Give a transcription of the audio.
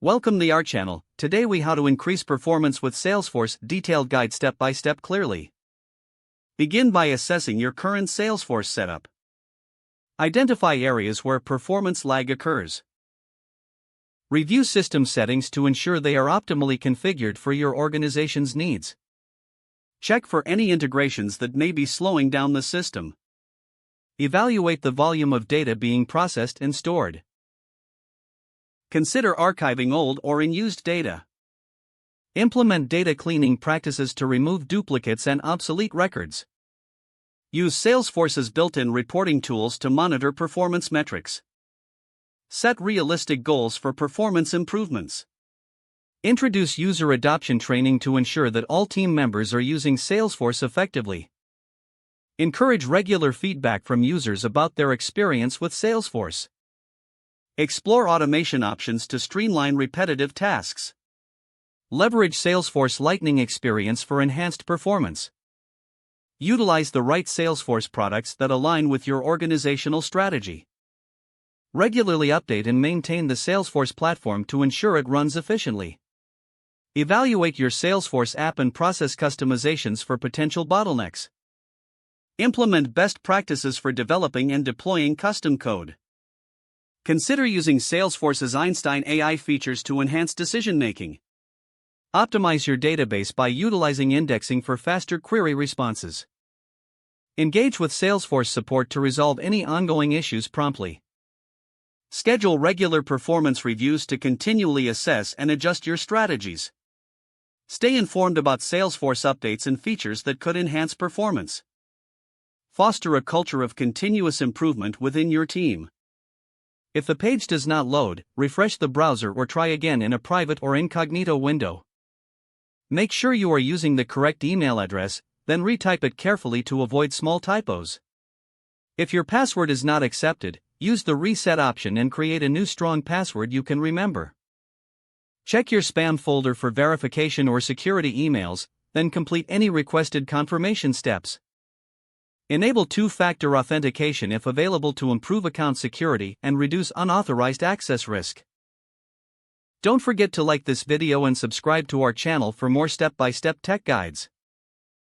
Welcome to our channel. Today we how to increase performance with Salesforce detailed guide step by step clearly. Begin by assessing your current Salesforce setup. Identify areas where performance lag occurs. Review system settings to ensure they are optimally configured for your organization's needs. Check for any integrations that may be slowing down the system. Evaluate the volume of data being processed and stored. Consider archiving old or unused data. Implement data cleaning practices to remove duplicates and obsolete records. Use Salesforce's built-in reporting tools to monitor performance metrics. Set realistic goals for performance improvements. Introduce user adoption training to ensure that all team members are using Salesforce effectively. Encourage regular feedback from users about their experience with Salesforce. Explore automation options to streamline repetitive tasks. Leverage Salesforce Lightning experience for enhanced performance. Utilize the right Salesforce products that align with your organizational strategy. Regularly update and maintain the Salesforce platform to ensure it runs efficiently. Evaluate your Salesforce app and process customizations for potential bottlenecks. Implement best practices for developing and deploying custom code. Consider using Salesforce's Einstein AI features to enhance decision-making. Optimize your database by utilizing indexing for faster query responses. Engage with Salesforce support to resolve any ongoing issues promptly. Schedule regular performance reviews to continually assess and adjust your strategies. Stay informed about Salesforce updates and features that could enhance performance. Foster a culture of continuous improvement within your team. If the page does not load, refresh the browser or try again in a private or incognito window. Make sure you are using the correct email address, then retype it carefully to avoid small typos. If your password is not accepted, use the reset option and create a new strong password you can remember. Check your spam folder for verification or security emails, then complete any requested confirmation steps. Enable two-factor authentication if available to improve account security and reduce unauthorized access risk. Don't forget to like this video and subscribe to our channel for more step-by-step tech guides.